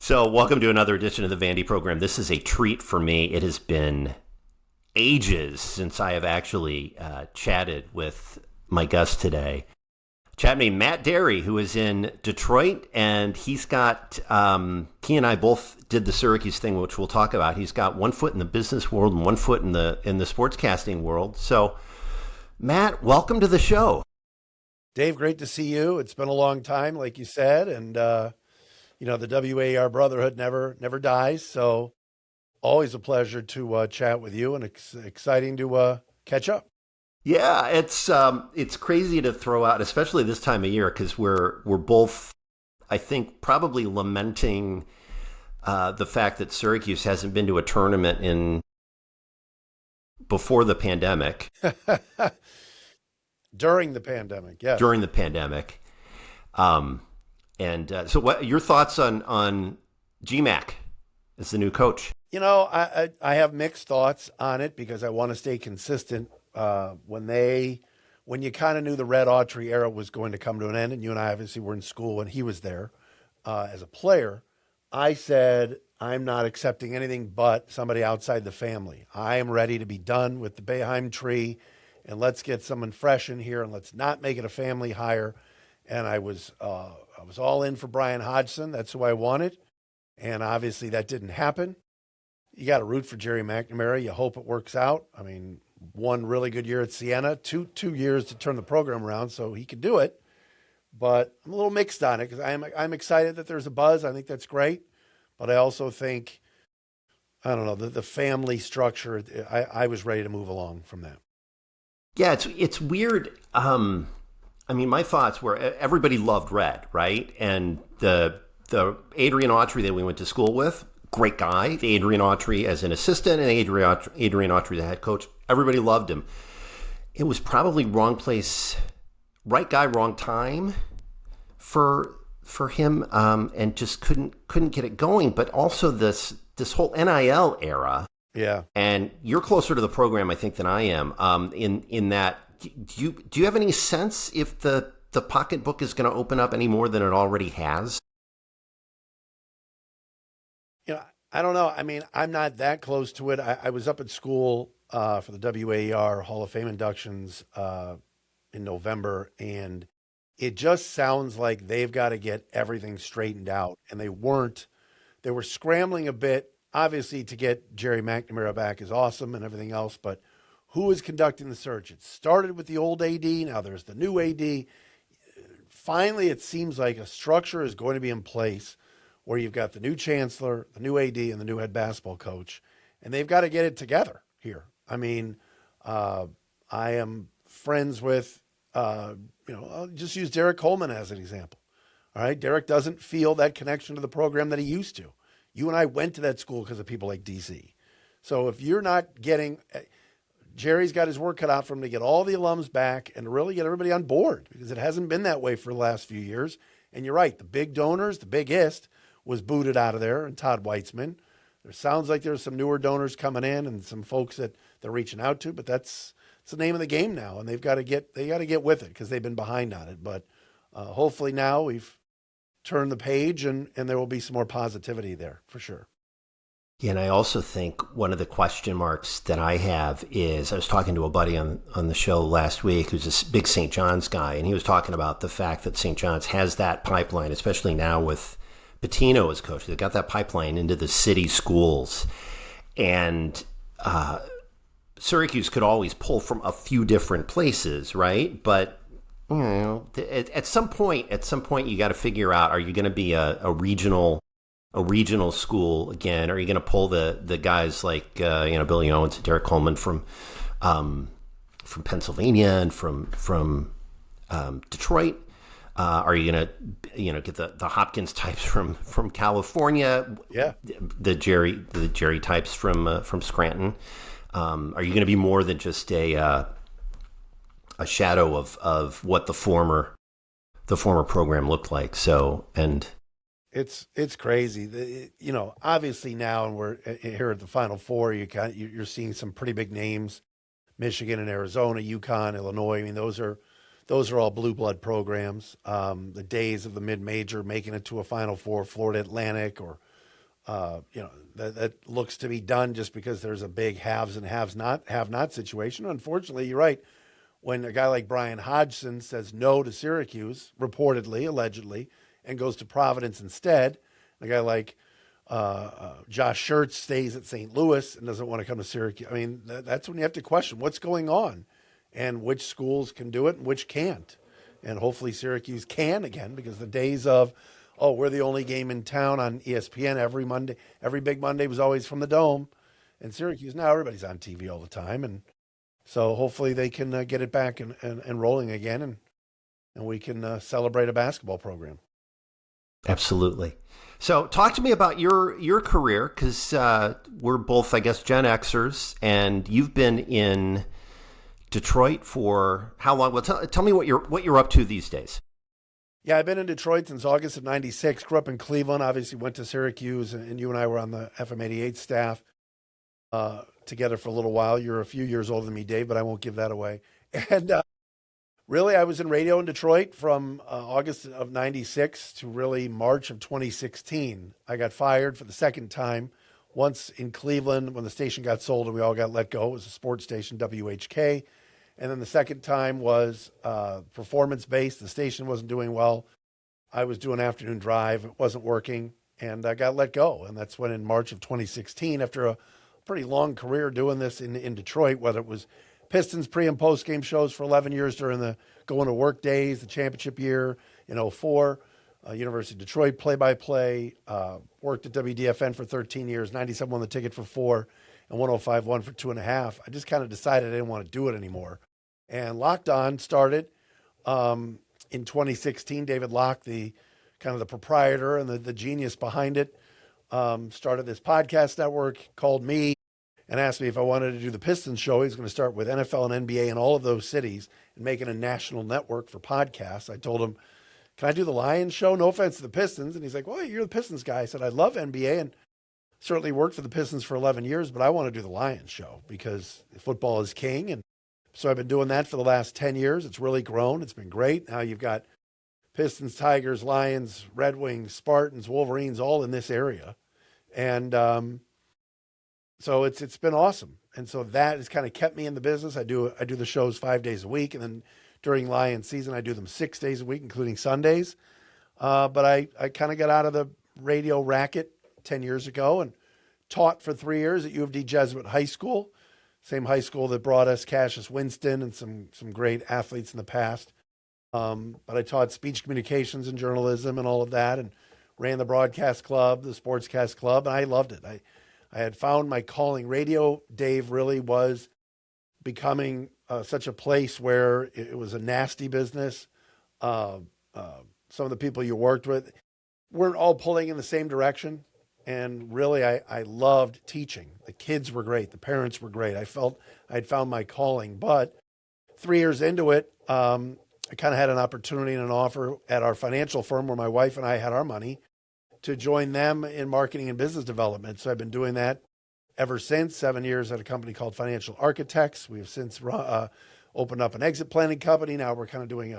So, welcome to another edition of the Vandy program. This is a treat for me. It has been ages since I have actually chatted with my guest today. Chat named Matt Dery, who is in Detroit, and he's got, he and I both did the Syracuse thing, which we'll talk about. He's got one foot in the business world and one foot in the sportscasting world. So, Matt, welcome to the show. Dave, great to see you. It's been a long time, like you said, and the WAER brotherhood never dies. So always a pleasure to chat with you, and exciting to catch up. Yeah, it's crazy to throw out, especially this time of year, because we're both, I think, probably lamenting the fact that Syracuse hasn't been to a tournament in before the pandemic. During the pandemic, yes. During the pandemic. So what your thoughts on GMac as the new coach? You know, I have mixed thoughts on it because I want to stay consistent. When you kind of knew the Red Autry era was going to come to an end, and you and I obviously were in school when he was there as a player, I said, I'm not accepting anything but somebody outside the family. I am ready to be done with the Boeheim tree, and let's get someone fresh in here, and let's not make it a family hire. And I was all in for Brian Hodgson. That's who I wanted. And obviously that didn't happen. You got to root for Jerry McNamara. You hope it works out. I mean, one really good year at Siena, two years to turn the program around, so he could do it. But I'm a little mixed on it because I'm excited that there's a buzz. I think that's great. But I also think, I don't know, the family structure, I was ready to move along from that. Yeah, it's weird. I mean, my thoughts were everybody loved Red, right? And the Adrian Autry that we went to school with, great guy. The Adrian Autry as an assistant and Adrian Autry the head coach, everybody loved him. It was probably wrong place, right guy, wrong time for him, and just couldn't get it going. But also this whole NIL era. Yeah. And you're closer to the program, I think, than I am. In that. Do you have any sense if the pocketbook is going to open up any more than it already has? You know, I don't know. I mean, I'm not that close to it. I was up at school for the WAER Hall of Fame inductions in November, and it just sounds like they've got to get everything straightened out. And they weren't. They were scrambling a bit. Obviously, to get Jerry McNamara back is awesome and everything else, but who is conducting the search? It started with the old AD. Now there's the new AD. Finally, it seems like a structure is going to be in place where you've got the new chancellor, the new AD, and the new head basketball coach, and they've got to get it together here. I mean, I am friends with, I'll just use Derek Coleman as an example. All right, Derek doesn't feel that connection to the program that he used to. You and I went to that school because of people like DC. So if you're not getting Jerry's got his work cut out for him to get all the alums back and to really get everybody on board because it hasn't been that way for the last few years. And you're right, the big donors, the biggest, was booted out of there, and Todd Weitzman. There sounds like there's some newer donors coming in and some folks that they're reaching out to, but that's the name of the game now, and they got to get with it because they've been behind on it. But hopefully now we've turned the page and there will be some more positivity there for sure. Yeah, and I also think one of the question marks that I have is I was talking to a buddy on the show last week who's a big St. John's guy, and he was talking about the fact that St. John's has that pipeline, especially now with Pitino as coach. They've got that pipeline into the city schools. And Syracuse could always pull from a few different places, right? But you know, at some point, you got to figure out: are you going to be a regional school again? Are you going to pull the guys like Billy Owens and Derek Coleman from Pennsylvania and from Detroit? Are you going to get the Hopkins types from California? Yeah, the Jerry types from Scranton. Are you going to be more than just a shadow of what the former program looked like? So and. It's crazy. Obviously now, and we're here at the Final Four, you're seeing some pretty big names, Michigan and Arizona, UConn, Illinois. I mean, those are all blue blood programs. The days of the mid-major making it to a Final Four, Florida Atlantic or that looks to be done just because there's a big haves and have not situation. Unfortunately, you're right. When a guy like Brian Hodgson says no to Syracuse, reportedly, allegedly, and goes to Providence instead, a guy like Josh Schertz stays at St. Louis and doesn't want to come to Syracuse. I mean, that's when you have to question what's going on and which schools can do it and which can't. And hopefully Syracuse can again, because the days of, oh, we're the only game in town on ESPN every Monday, every big Monday was always from the Dome. And Syracuse, now everybody's on TV all the time. And so hopefully they can get it back and rolling again, and we can celebrate a basketball program. Absolutely. So talk to me about your career, because we're both, I guess, Gen Xers, and you've been in Detroit for how long? Well, tell me what you're up to these days. Yeah, I've been in Detroit since August of '96. Grew up in Cleveland. Obviously, went to Syracuse, and you and I were on the FM 88 staff together for a little while. You're a few years older than me, Dave, but I won't give that away. And really, I was in radio in Detroit from August of '96 to really March of 2016. I got fired for the second time. Once in Cleveland when the station got sold and we all got let go. It was a sports station, WHK. And then the second time was performance-based. The station wasn't doing well. I was doing afternoon drive. It wasn't working, and I got let go. And that's when in March of 2016, after a pretty long career doing this in Detroit, whether it was Pistons pre- and post-game shows for 11 years during the going to work days, the championship year in '04, University of Detroit play-by-play, worked at WDFN for 13 years, 97 won the ticket for 4, and 105 for 2.5. I just kind of decided I didn't want to do it anymore. And Locked On started in 2016. David Locke, the kind of the proprietor and the genius behind it, started this podcast network, called me and asked me if I wanted to do the Pistons show. He's going to start with NFL and NBA in all of those cities and make it a national network for podcasts. I told him, can I do the Lions show? No offense to the Pistons. And he's like, well, you're the Pistons guy. I said, I love NBA and certainly worked for the Pistons for 11 years, but I want to do the Lions show because football is king. And so I've been doing that for the last 10 years. It's really grown. It's been great. Now you've got Pistons, Tigers, Lions, Red Wings, Spartans, Wolverines, all in this area. And so it's been awesome. And so that has kind of kept me in the business. I do the shows 5 days a week. And then during Lions season, I do them 6 days a week, including Sundays. But I kind of got out of the radio racket 10 years ago and taught for 3 years at U of D Jesuit High School, same high school that brought us Cassius Winston and some great athletes in the past. But I taught speech communications and journalism and all of that, and ran the broadcast club, the Sportscast club, and I loved it. I had found my calling. Radio, Dave, really was becoming such a place where it was a nasty business. Some of the people you worked with weren't all pulling in the same direction. And really, I loved teaching. The kids were great. The parents were great. I felt I'd found my calling. But 3 years into it, I kind of had an opportunity and an offer at our financial firm where my wife and I had our money to join them in marketing and business development. So I've been doing that ever since. 7 years at a company called Financial Architects. We have since opened up an exit planning company. Now we're kind of doing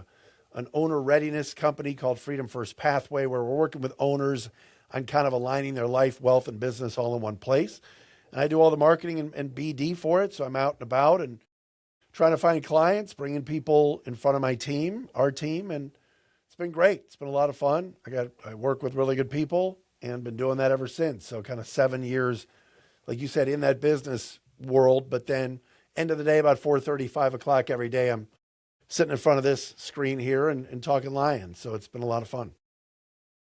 an owner readiness company called Freedom First Pathway, where we're working with owners on kind of aligning their life, wealth, and business all in one place. And I do all the marketing and BD for it. So I'm out and about and trying to find clients, bringing people in front of my team, our team. And it's been great. It's been a lot of fun. I work with really good people and been doing that ever since. So kind of 7 years, like you said, in that business world. But then end of the day, about 4:30, 5 o'clock every day, I'm sitting in front of this screen here and talking Lions. So it's been a lot of fun.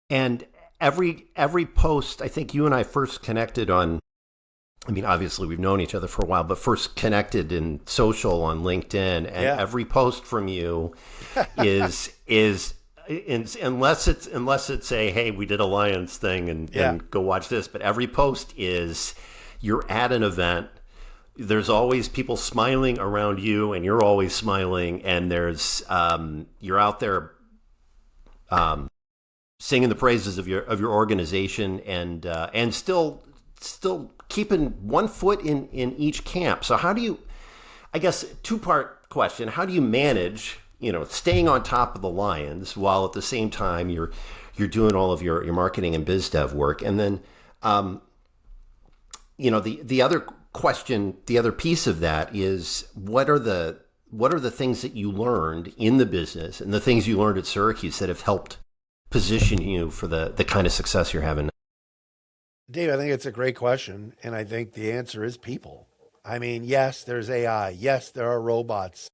And every post, I think you and I first connected on, I mean, obviously we've known each other for a while, but first connected in social on LinkedIn, and every post from you is unless it's a, hey, we did a Lions thing and go watch this, but every post is you're at an event. There's always people smiling around you and you're always smiling, and there's you're out there singing the praises of your organization and still keeping one foot in each camp. So how do you, I guess, two-part question, how do you manage, staying on top of the Lions while at the same time you're doing all of your marketing and biz dev work? And then The other question, the other piece of that is what are the things that you learned in the business and the things you learned at Syracuse that have helped position you for the kind of success you're having? Dave, I think it's a great question. And I think the answer is people. I mean, yes, there's AI. Yes, there are robots.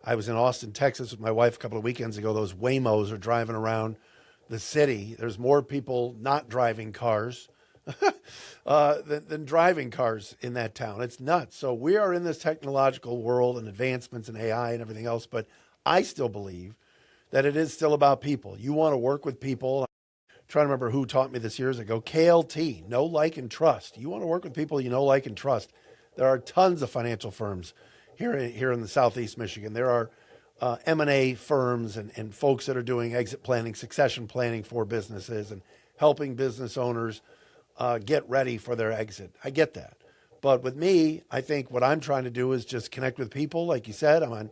I was in Austin, Texas with my wife a couple of weekends ago. Those Waymos are driving around the city. There's more people not driving cars than driving cars in that town. It's nuts. So we are in this technological world and advancements in AI and everything else. But I still believe that it is still about people. You want to work with people. I'm trying to remember who taught me this years ago. KLT, know, like, and trust. You want to work with people you know, like, and trust. There are tons of financial firms here in the Southeast Michigan. There are M&A firms and folks that are doing exit planning, succession planning for businesses and helping business owners get ready for their exit. I get that. But with me, I think what I'm trying to do is just connect with people. Like you said, I'm on,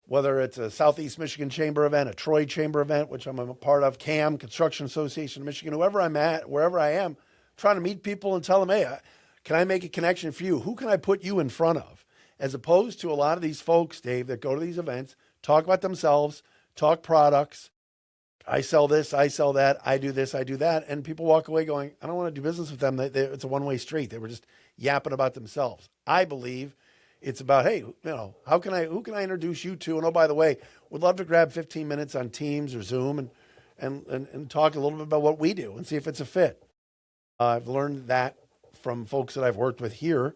whether it's a Southeast Michigan Chamber event, a Troy Chamber event, which I'm a part of, CAM, Construction Association of Michigan, whoever I'm at, wherever I am, trying to meet people and tell them, hey, can I make a connection for you? Who can I put you in front of? As opposed to a lot of these folks, Dave, that go to these events, talk about themselves, talk products. I sell this, I sell that, I do this, I do that. And people walk away going, I don't want to do business with them. It's a one-way street. They were just yapping about themselves. I believe it's about, hey, who can I introduce you to? And oh, by the way, would love to grab 15 minutes on Teams or Zoom and talk a little bit about what we do and see if it's a fit. I've learned that from folks that I've worked with here.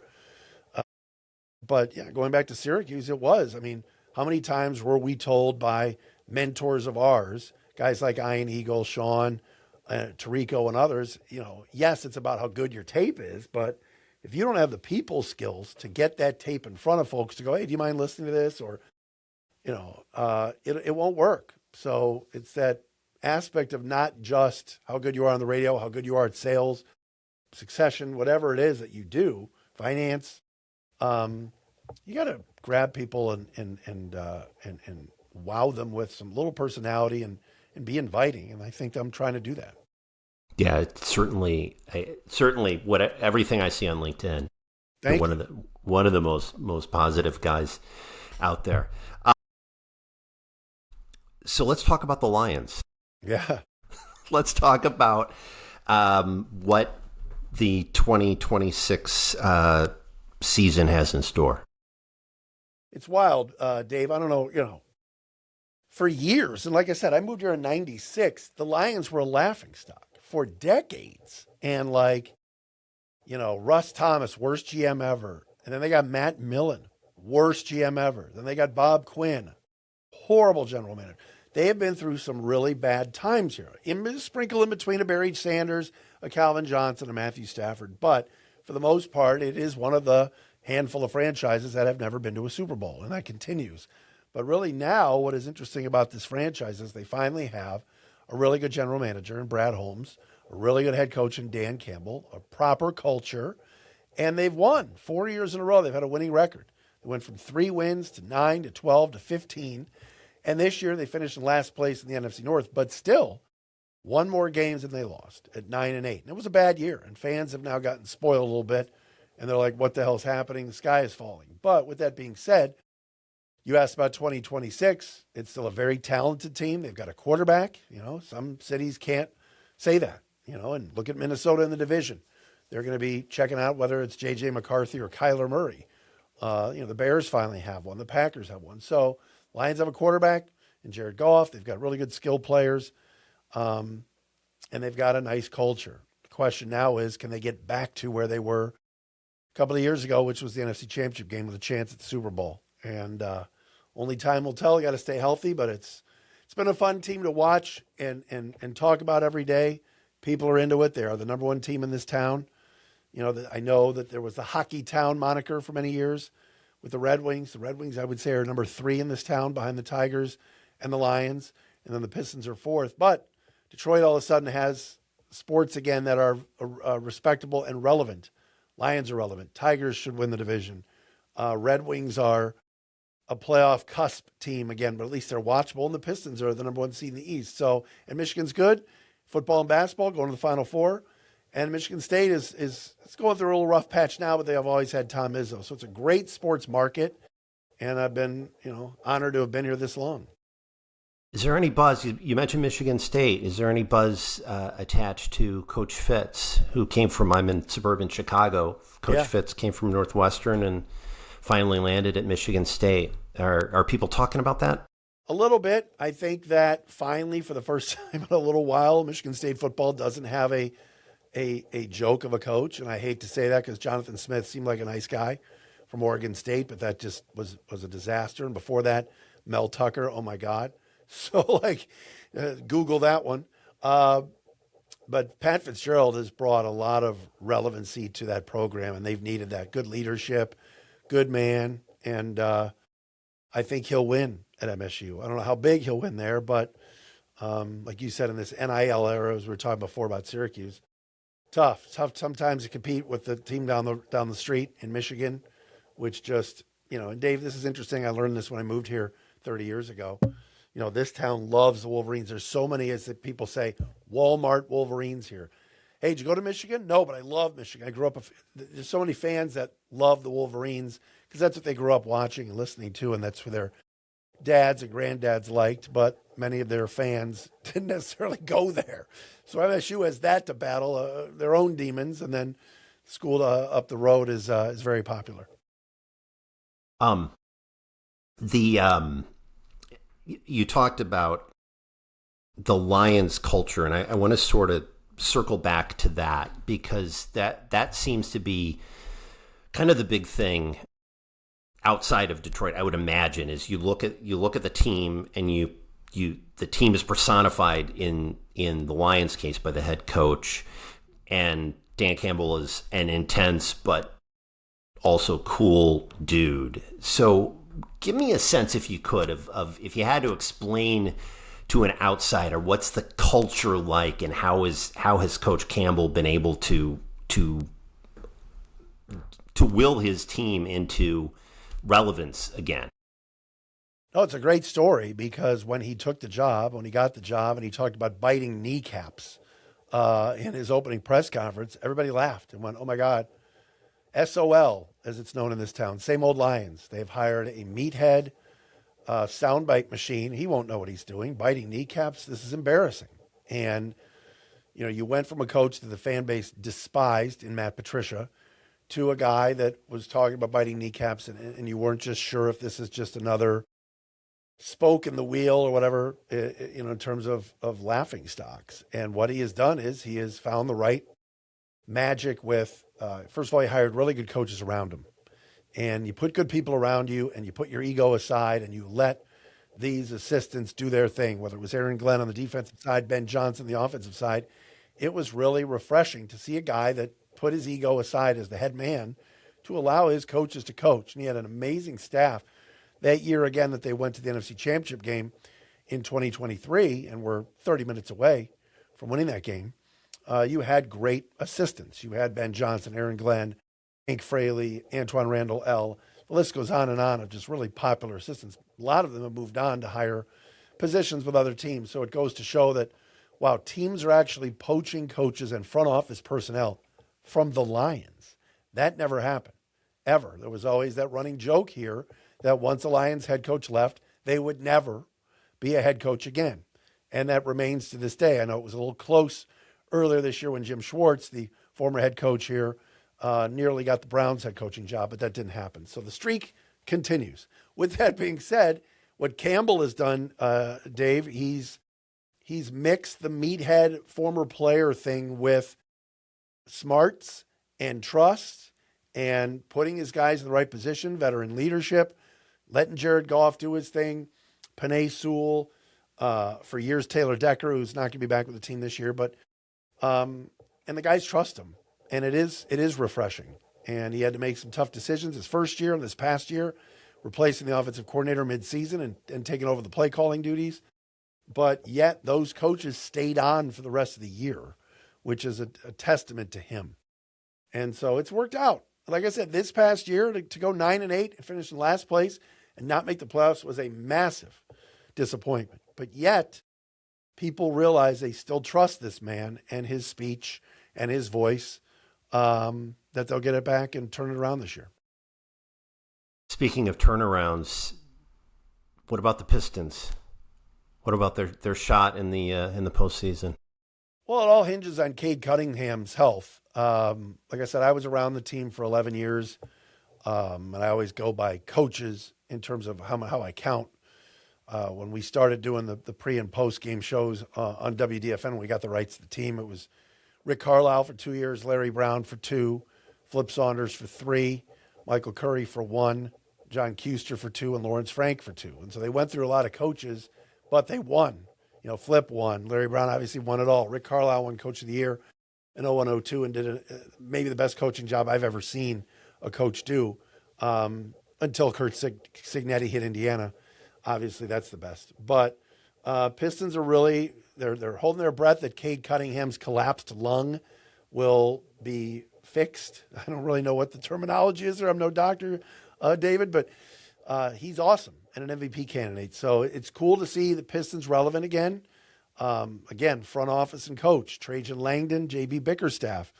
But yeah, going back to Syracuse, it was. I mean, how many times were we told by mentors of ours, guys like Ian Eagle, Sean, Tirico, and others, yes, it's about how good your tape is, but if you don't have the people skills to get that tape in front of folks to go, hey, do you mind listening to this? Or, it won't work. So it's that aspect of not just how good you are on the radio, how good you are at sales, succession, whatever it is that you do, finance. You got to grab people and wow them with some little personality and be inviting. And I think I'm trying to do that. Yeah, it's certainly everything I see on LinkedIn. Thank one you. of the one of the most positive guys out there. So let's talk about the Lions. Yeah. Let's talk about what the 2026 season has in store. It's wild, Dave. I don't know, for years. And like I said, I moved here in 96. The Lions were a laughingstock for decades. And Russ Thomas, worst GM ever. And then they got Matt Millen, worst GM ever. Then they got Bob Quinn, horrible general manager. They have been through some really bad times here. Sprinkle in between a Barry Sanders, a Calvin Johnson, a Matthew Stafford. But for the most part, it is one of the handful of franchises that have never been to a Super Bowl, and that continues. But really now, what is interesting about this franchise is they finally have a really good general manager in Brad Holmes, a really good head coach in Dan Campbell, a proper culture, and they've won 4 years in a row. They've had a winning record. They went from 3 wins to 9 to 12 to 15, and this year they finished in last place in the NFC North, but still won more games than they lost at 9-8. And it was a bad year, and fans have now gotten spoiled a little bit. And they're like, what the hell's happening? The sky is falling. But with that being said, you asked about 2026. It's still a very talented team. They've got a quarterback. Some cities can't say that, and look at Minnesota in the division. They're going to be checking out whether it's J.J. McCarthy or Kyler Murray. The Bears finally have one. The Packers have one. So Lions have a quarterback in Jared Goff. They've got really good skill players, and they've got a nice culture. The question now is, can they get back to where they were a couple of years ago, which was the NFC Championship game with a chance at the Super Bowl? And only time will tell. You got to stay healthy, but it's been a fun team to watch and talk about every day. People are into it. They are the number one team in this town. I know that there was the Hockey Town moniker for many years with the Red Wings. The Red Wings, I would say, are number 3 in this town behind the Tigers and the Lions, and then the Pistons are 4th. But Detroit all of a sudden has sports again that are respectable and relevant. Lions are relevant. Tigers should win the division. Red Wings are a playoff cusp team again, but at least they're watchable. And the Pistons are the number 1 seed in the East. So, and Michigan's good. Football and basketball going to the Final Four. And Michigan State is it's going through a little rough patch now, but they have always had Tom Izzo. So it's a great sports market, and I've been, honored to have been here this long. Is there any buzz? You mentioned Michigan State. Is there any buzz attached to Coach Fitz, who came from, I'm in suburban Chicago. Coach Fitz came from Northwestern and finally landed at Michigan State. Are people talking about that? A little bit. I think that finally, for the first time in a little while, Michigan State football doesn't have a joke of a coach. And I hate to say that because Jonathan Smith seemed like a nice guy from Oregon State, but that just was a disaster. And before that, Mel Tucker, oh my God. So Google that one. But Pat Fitzgerald has brought a lot of relevancy to that program, and they've needed that. Good leadership, good man, and I think he'll win at MSU. I don't know how big he'll win there, but like you said, in this NIL era, as we were talking before about Syracuse, tough sometimes to compete with the team down the street in Michigan, which just, and Dave, this is interesting. I learned this when I moved here 30 years ago. This town loves the Wolverines. There's so many, as people say, Walmart Wolverines here. Hey, did you go to Michigan? No, but I love Michigan. I grew up, there's so many fans that love the Wolverines because that's what they grew up watching and listening to, and that's what their dads and granddads liked, but many of their fans didn't necessarily go there. So MSU has that to battle, their own demons, and then school up the road is very popular. You talked about the Lions culture, and I want to sort of circle back to that because that seems to be kind of the big thing outside of Detroit. I would imagine is you look at the team, and the team is personified in the Lions case by the head coach, and Dan Campbell is an intense but also cool dude. So give me a sense, if you could, of if you had to explain to an outsider what's the culture like, and how has Coach Campbell been able to will his team into relevance again? No, it's a great story because when he got the job, and he talked about biting kneecaps in his opening press conference, everybody laughed and went, "Oh my God." SOL, as it's known in this town, same old Lions. They've hired a meathead soundbite machine. He won't know what he's doing. Biting kneecaps. This is embarrassing. And, you went from a coach that the fan base despised in Matt Patricia to a guy that was talking about biting kneecaps, and you weren't just sure if this is just another spoke in the wheel or whatever, in terms of laughing stocks. And what he has done is he has found the right magic with, first of all, he hired really good coaches around him. And you put good people around you, and you put your ego aside, and you let these assistants do their thing, whether it was Aaron Glenn on the defensive side, Ben Johnson on the offensive side. It was really refreshing to see a guy that put his ego aside as the head man to allow his coaches to coach. And he had an amazing staff that year, again, that they went to the NFC Championship game in 2023 and were 30 minutes away from winning that game. You had great assistants. You had Ben Johnson, Aaron Glenn, Hank Fraley, Antoine Randall L. The list goes on and on of just really popular assistants. A lot of them have moved on to higher positions with other teams. So it goes to show that, wow, teams are actually poaching coaches and front office personnel from the Lions. That never happened, ever. There was always that running joke here that once a Lions head coach left, they would never be a head coach again. And that remains to this day. I know it was a little close earlier this year when Jim Schwartz, the former head coach here, nearly got the Browns head coaching job, but that didn't happen. So the streak continues. With that being said, what Campbell has done, Dave, he's mixed the meathead former player thing with smarts and trust and putting his guys in the right position, veteran leadership, letting Jared Goff do his thing, Penei Sewell, for years Taylor Decker, who's not going to be back with the team this year, but and the guys trust him, and it is refreshing. And he had to make some tough decisions his first year and this past year, replacing the offensive coordinator midseason and taking over the play calling duties. But yet those coaches stayed on for the rest of the year, which is a testament to him. And so it's worked out. Like I said, this past year to go 9-8 and finish in last place and not make the playoffs was a massive disappointment. But yet people realize they still trust this man and his speech and his voice, that they'll get it back and turn it around this year. Speaking of turnarounds, what about the Pistons? What about their shot in the postseason? Well, it all hinges on Cade Cunningham's health. Like I said, I was around the team for 11 years, and I always go by coaches in terms of how I count. When we started doing the pre and post game shows on WDFN, we got the rights to the team. It was Rick Carlisle for 2 years, Larry Brown for 2, Flip Saunders for 3, Michael Curry for 1, John Kuester for 2, and Lawrence Frank for 2. And so they went through a lot of coaches, but they won. You know, Flip won. Larry Brown obviously won it all. Rick Carlisle won Coach of the Year in 01-02 and did maybe the best coaching job I've ever seen a coach do, until Kurt Cignetti hit Indiana. Obviously, that's the best. But Pistons are really they're holding their breath that Cade Cunningham's collapsed lung will be fixed. I don't really know what the terminology is there. I'm no doctor, David, but he's awesome and an MVP candidate. So it's cool to see the Pistons relevant again. Again, front office and coach, Trajan Langdon, JB Bickerstaff,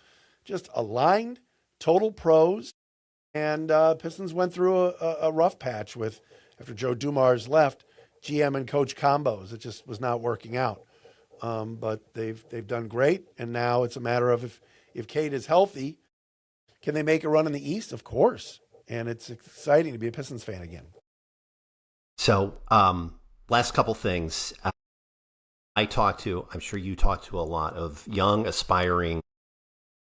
just aligned, total pros. And Pistons went through a rough patch with, after Joe Dumars left, GM and coach combos. It just was not working out. But they've done great, and now it's a matter of if Cade is healthy, can they make a run in the East? Of course. And it's exciting to be a Pistons fan again. So, last couple things. I'm sure you talk to a lot of young, aspiring,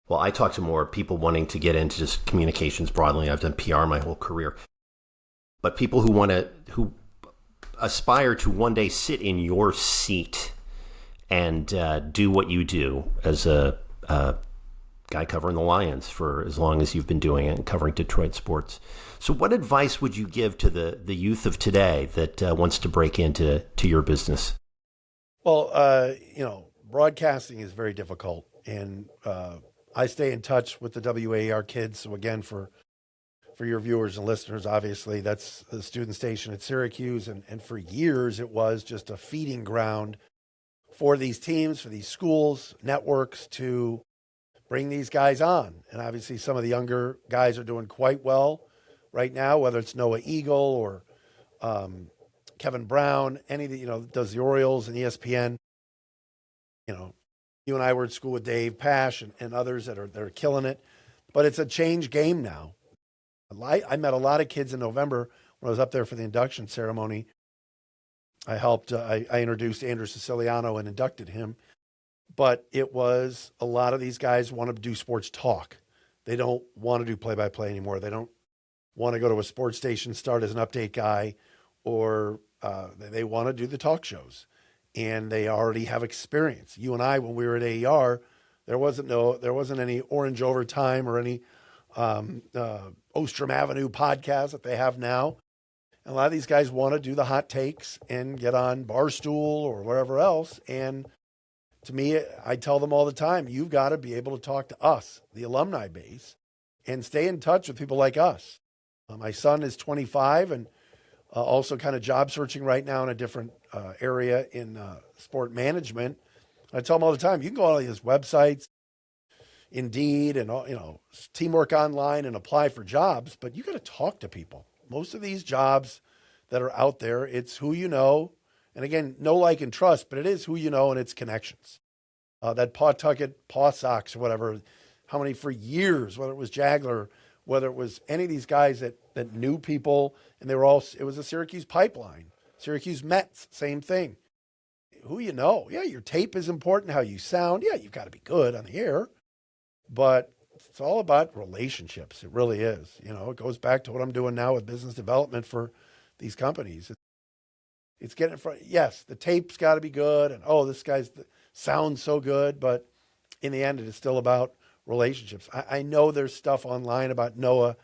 well, I talk to more people wanting to get into just communications broadly. I've done PR my whole career. But people who aspire to one day sit in your seat and do what you do as a guy covering the Lions for as long as you've been doing it and covering Detroit sports. So what advice would you give to the youth of today that wants to break into your business? Well, broadcasting is very difficult, and I stay in touch with the WAER kids. So again, for your viewers and listeners, obviously that's the student station at Syracuse, and for years it was just a feeding ground for these teams, for these schools, networks to bring these guys on. And obviously some of the younger guys are doing quite well right now, whether it's Noah Eagle or Kevin Brown, any that does the Orioles and ESPN. You and I were at school with Dave Pasch and others that are killing it. But it's a changed game now. I met a lot of kids in November when I was up there for the induction ceremony. I helped, I introduced Andrew Siciliano and inducted him. But it was a lot of these guys want to do sports talk. They don't want to do play-by-play anymore. They don't want to go to a sports station, start as an update guy, or they want to do the talk shows. And they already have experience. You and I, when we were at AER, there wasn't any Orange Overtime or any Ostrom Avenue podcast that they have now. And a lot of these guys want to do the hot takes and get on Barstool or wherever else. And to me, I tell them all the time, you've got to be able to talk to us, the alumni base, and stay in touch with people like us. My son is 25 and also kind of job searching right now in a different area in sport management. I tell them all the time, you can go on all these websites, Indeed, and Teamwork Online, and apply for jobs, but you got to talk to people. Most of these jobs that are out there, it's who you know, and again, know, like, and trust, but it is who you know and it's connections. That Pawtucket Paw Sox or whatever, how many for years, whether it was Jagler, whether it was any of these guys that knew people, and it was a Syracuse pipeline. Syracuse Mets, same thing. Who you know. Yeah, your tape is important, how you sound. Yeah, you've got to be good on the air. But it's all about relationships. It really is. It goes back to what I'm doing now with business development for these companies. It's getting in front. Yes, the tape's got to be good. And, this guy's sounds so good. But in the end, it is still about relationships. I know there's stuff online about Noah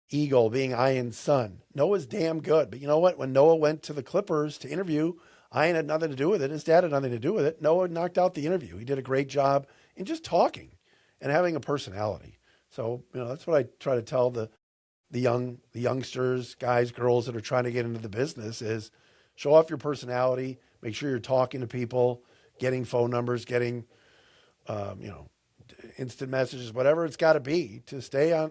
Eagle being Ian's son. Noah's damn good. But you know what? When Noah went to the Clippers to interview, Ian had nothing to do with it. His dad had nothing to do with it. Noah knocked out the interview. He did a great job in just talking and having a personality. So, that's what I try to tell the youngsters, guys, girls that are trying to get into the business is show off your personality, make sure you're talking to people, getting phone numbers, getting, instant messages, whatever it's got to be to stay at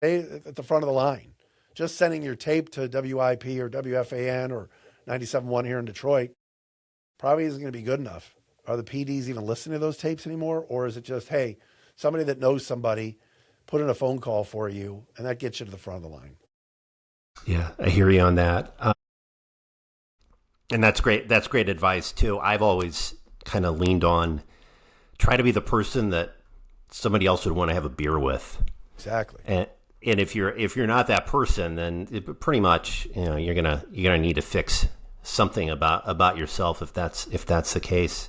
the front of the line. Just sending your tape to WIP or WFAN or 97.1 here in Detroit probably isn't going to be good enough. Are the PDs even listening to those tapes anymore? Or is it just, hey, somebody that knows somebody put in a phone call for you, and that gets you to the front of the line? Yeah, I hear you on that. And that's great. That's great advice, too. I've always kind of leaned on, try to be the person that somebody else would want to have a beer with. Exactly. And if you're not that person, then pretty much, you're gonna need to fix something about yourself if that's the case.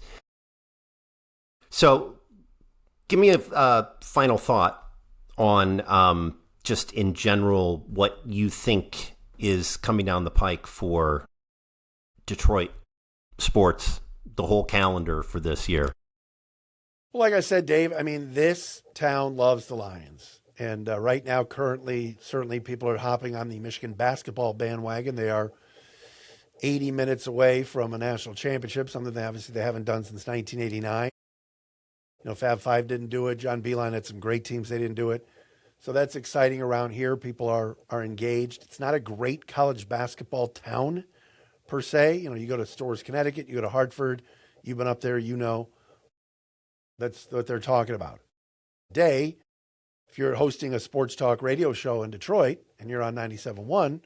So, give me a final thought on just in general what you think is coming down the pike for Detroit sports, the whole calendar for this year. Well, like I said, Dave, I mean, this town loves the Lions. And right now, currently, certainly people are hopping on the Michigan basketball bandwagon. They are 80 minutes away from a national championship, something that obviously they haven't done since 1989. Fab Five didn't do it. John Beilein had some great teams. They didn't do it. So that's exciting around here. People are engaged. It's not a great college basketball town per se. You go to Storrs, Connecticut, you go to Hartford. You've been up there, that's what they're talking about. Today, if you're hosting a sports talk radio show in Detroit and you're on 97.1,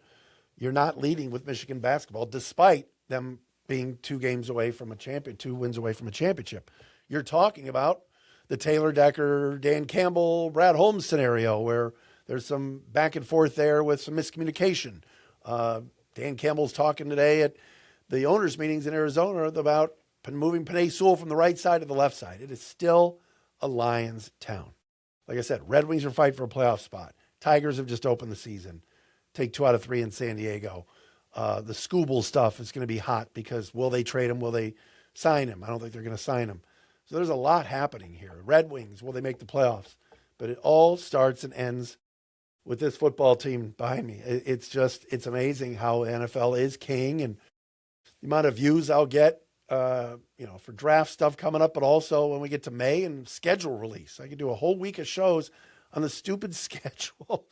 you're not leading with Michigan basketball, despite them being 2 wins away from a championship. You're talking about the Taylor Decker, Dan Campbell, Brad Holmes scenario where there's some back and forth there with some miscommunication. Dan Campbell's talking today at the owners' meetings in Arizona about moving Penei Sewell from the right side to the left side. It is still a Lions town. Like I said, Red Wings are fighting for a playoff spot. Tigers have just opened the season. Take 2 out of 3 in San Diego. The Scooble stuff is going to be hot because will they trade him? Will they sign him? I don't think they're going to sign him. So there's a lot happening here. Red Wings, will they make the playoffs? But it all starts and ends with this football team behind me. It's amazing how NFL is king and the amount of views I'll get, for draft stuff coming up, but also when we get to May and schedule release. I could do a whole week of shows on the stupid schedule.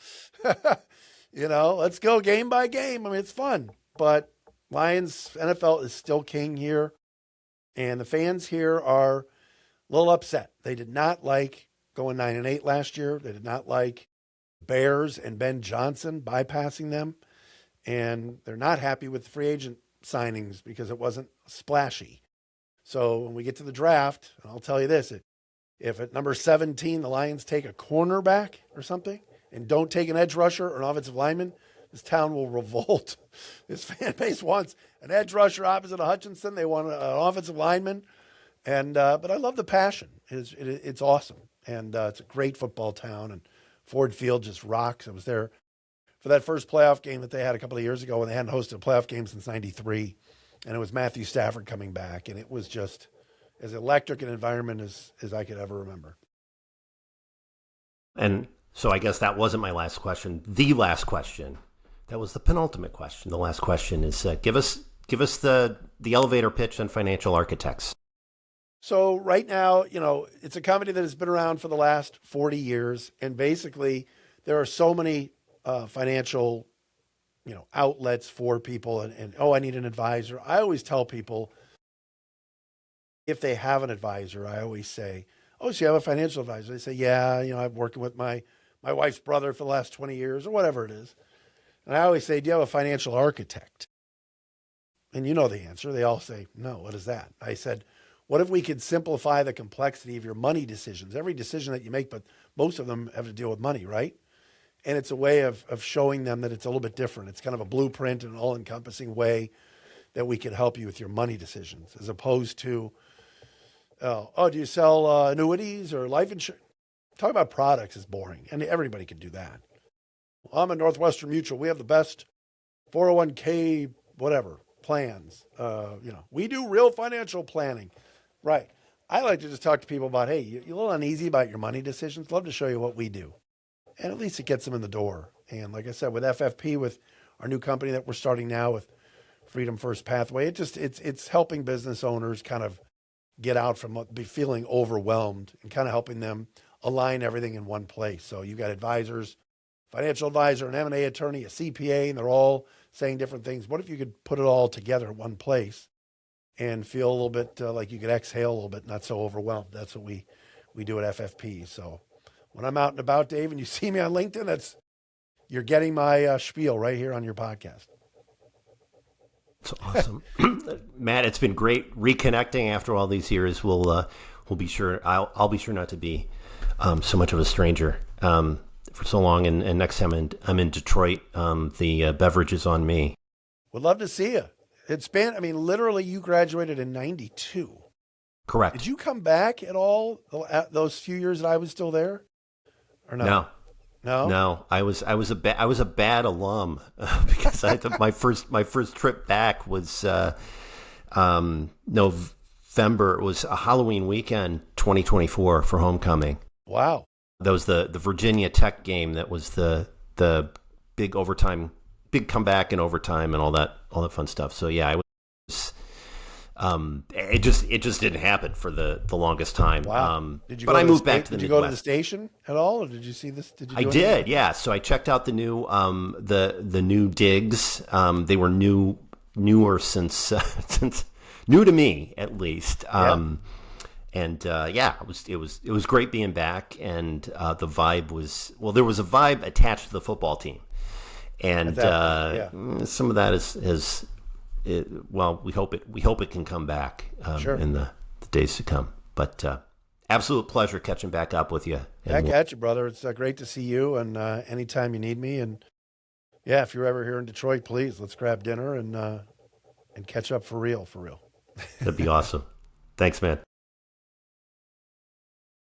Let's go game by game. I mean, it's fun. But Lions, NFL is still king here. And the fans here are a little upset. They did not like going 9-8 last year. They did not like Bears and Ben Johnson bypassing them. And they're not happy with the free agent signings because it wasn't splashy. So when we get to the draft, I'll tell you this, if at number 17, the Lions take a cornerback or something and don't take an edge rusher or an offensive lineman, this town will revolt. This fan base wants an edge rusher opposite of Hutchinson. They want an offensive lineman. But I love the passion. It's awesome. And it's a great football town. And Ford Field just rocks. I was there for that first playoff game that they had a couple of years ago when they hadn't hosted a playoff game since 93. And it was Matthew Stafford coming back. And it was just as electric an environment as I could ever remember. And so I guess that wasn't my last question. The last question. That was the penultimate question. The last question is give us the elevator pitch on Financial Architects. So right now, it's a company that has been around for the last 40 years. And basically, there are so many financial, outlets for people. And I need an advisor. I always tell people, if they have an advisor, I always say, so you have a financial advisor? They say, yeah, I'm working with my wife's brother for the last 20 years or whatever it is. And I always say, do you have a financial architect? And you know the answer. They all say, no, what is that? I said, what if we could simplify the complexity of your money decisions? Every decision that you make, but most of them have to deal with money, right? And it's a way of showing them that it's a little bit different. It's kind of a blueprint and an all-encompassing way that we can help you with your money decisions, as opposed to, do you sell annuities or life insurance? Talk about products is boring, and everybody can do that. I'm at Northwestern Mutual. We have the best 401k, whatever, plans. We do real financial planning. Right. I like to just talk to people about, hey, you're a little uneasy about your money decisions. Love to show you what we do. And at least it gets them in the door. And like I said, with FFP, with our new company that we're starting now with Freedom First Pathway, it's helping business owners kind of get out from feeling overwhelmed and kind of helping them align everything in one place. So you've got advisors, financial advisor, an M&A attorney, a CPA, and they're all saying different things. What if you could put it all together in one place and feel a little bit like you could exhale a little bit, not so overwhelmed? That's what we do at FFP. So when I'm out and about, Dave, and you see me on LinkedIn, you're getting my spiel right here on your podcast. It's awesome. Matt, it's been great reconnecting after all these years. We'll be sure, I'll be sure not to be so much of a stranger for so long. And next time I'm in Detroit, the beverage is on me. Would love to see you. It's been, literally you graduated in 92. Correct. Did you come back at all those few years that I was still there? Or no? No, I was a bad alum because my first trip back was November. It was a Halloween weekend, 2024 for homecoming. Wow, that was the Virginia Tech game. That was the big overtime, big comeback in overtime, and all that fun stuff. So yeah, I was. It just didn't happen for the longest time. Wow. But I moved back to the Midwest. Did you go to the station at all, or did you see this? I did, yeah. So I checked out the new the new digs. They were newer since new to me at least. And it was great being back, and the vibe was there was a vibe attached to the football team, and some of that is. We hope it can come back in the days to come. But absolute pleasure catching back up with you. Back at you, brother. It's great to see you, and anytime you need me. And yeah, if you're ever here in Detroit, please let's grab dinner and catch up for real. That'd be awesome. Thanks, man.